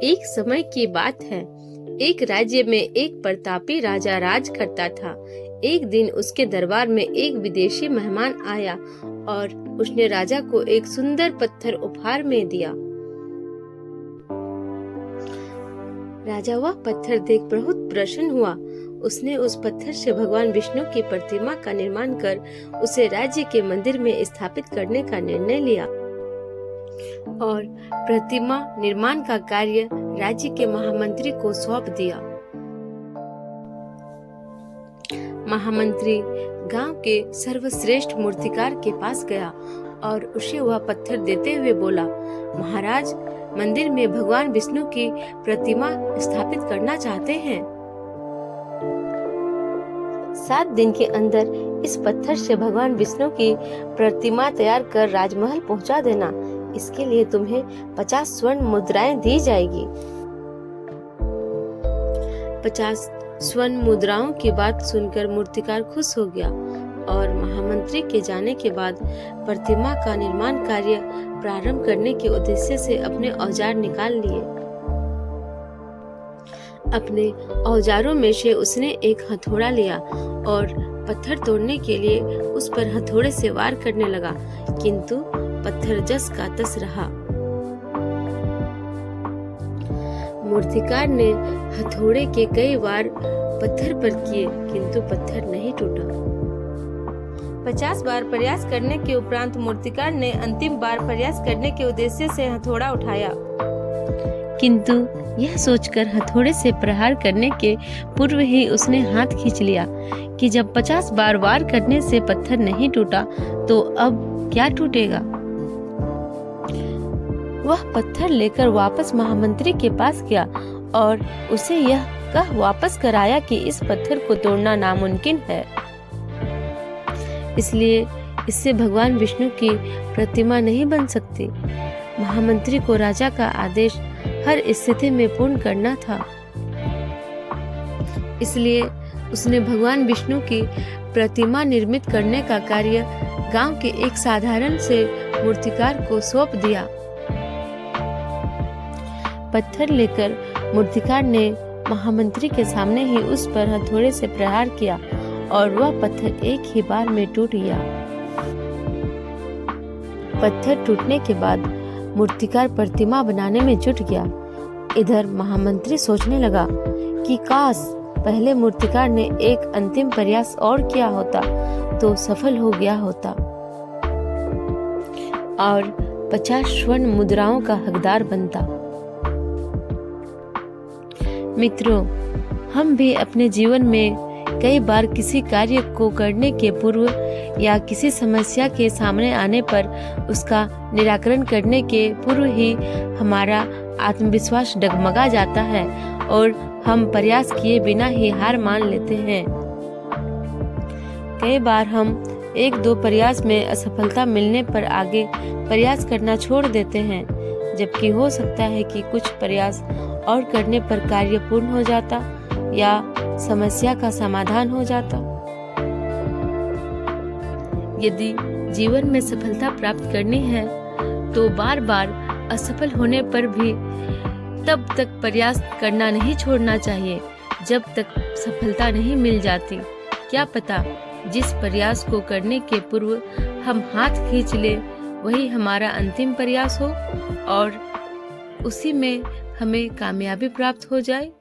एक समय की बात है, एक राज्य में एक प्रतापी राजा राज करता था। एक दिन उसके दरबार में एक विदेशी मेहमान आया और उसने राजा को एक सुंदर पत्थर उपहार में दिया। राजा वह पत्थर देख बहुत प्रसन्न हुआ। उसने उस पत्थर से भगवान विष्णु की प्रतिमा का निर्माण कर उसे राज्य के मंदिर में स्थापित करने का निर्णय लिया और प्रतिमा निर्माण का कार्य राज्य के महामंत्री को सौंप दिया। महामंत्री गांव के सर्वश्रेष्ठ मूर्तिकार के पास गया और उसे वह पत्थर देते हुए बोला, महाराज, मंदिर में भगवान विष्णु की प्रतिमा स्थापित करना चाहते हैं। 7 दिन के अंदर इस पत्थर से भगवान विष्णु की प्रतिमा तैयार कर राजमहल पहुंचा देना। इसके लिए तुम्हें 50 स्वर्ण मुद्राएं दी जाएगी। 50 स्वर्ण मुद्राओं की बात सुनकर मूर्तिकार खुश हो गया और महामंत्री के जाने के बाद प्रतिमा का निर्माण कार्य प्रारंभ करने के उद्देश्य से अपने औजार निकाल लिए। अपने औजारों में से उसने एक हथौड़ा लिया और पत्थर तोड़ने के लिए उस पर हथौड़े से वार करने लगा, किंतु पत्थर जस का तस रहा। मूर्तिकार ने हथौड़े के कई वार पत्थर पर किए, किंतु पत्थर नहीं टूटा। 50 बार प्रयास करने के उपरांत मूर्तिकार ने अंतिम बार प्रयास करने के उद्देश्य से हथौड़ा उठाया, किंतु यह सोचकर हथौड़े से प्रहार करने के पूर्व ही उसने हाथ खींच लिया कि जब 50 बार वार करने से पत्थर नहीं टूटा तो अब क्या टूटेगा। वह पत्थर लेकर वापस महामंत्री के पास गया और उसे यह कह वापस कराया कि इस पत्थर को तोड़ना नामुमकिन है, इसलिए इससे भगवान विष्णु की प्रतिमा नहीं बन सकती। महामंत्री को राजा का आदेश हर स्थिति में पूर्ण करना था, इसलिए उसने भगवान विष्णु की प्रतिमा निर्मित करने का कार्य गांव के एक साधारण से मूर्तिकार को सौंप दिया। पत्थर लेकर मूर्तिकार ने महामंत्री के सामने ही उस पर हथौड़े से प्रहार किया और वह पत्थर एक ही बार में टूट गया। पत्थर टूटने के बाद मूर्तिकार प्रतिमा बनाने में जुट गया। इधर महामंत्री सोचने लगा कि काश पहले मूर्तिकार ने एक अंतिम प्रयास और किया होता तो सफल हो गया होता और 50 स्वर्ण मुद्राओं का हकदार बनता। मित्रों, हम भी अपने जीवन में कई बार किसी कार्य को करने के पूर्व या किसी समस्या के सामने आने पर उसका निराकरण करने के पूर्व ही हमारा आत्मविश्वास डगमगा जाता है और हम प्रयास किए बिना ही हार मान लेते हैं। कई बार हम 1-2 प्रयास में असफलता मिलने पर आगे प्रयास करना छोड़ देते हैं, जबकि हो सकता है कि कुछ प्रयास और करने पर कार्य पूर्ण हो जाता या समस्या का समाधान हो जाता। यदि जीवन में सफलता प्राप्त करनी है तो बार बार असफल होने पर भी तब तक प्रयास करना नहीं छोड़ना चाहिए जब तक सफलता नहीं मिल जाती। क्या पता जिस प्रयास को करने के पूर्व हम हाथ खींच ले वही हमारा अंतिम प्रयास हो और उसी में हमें कामयाबी प्राप्त हो जाए।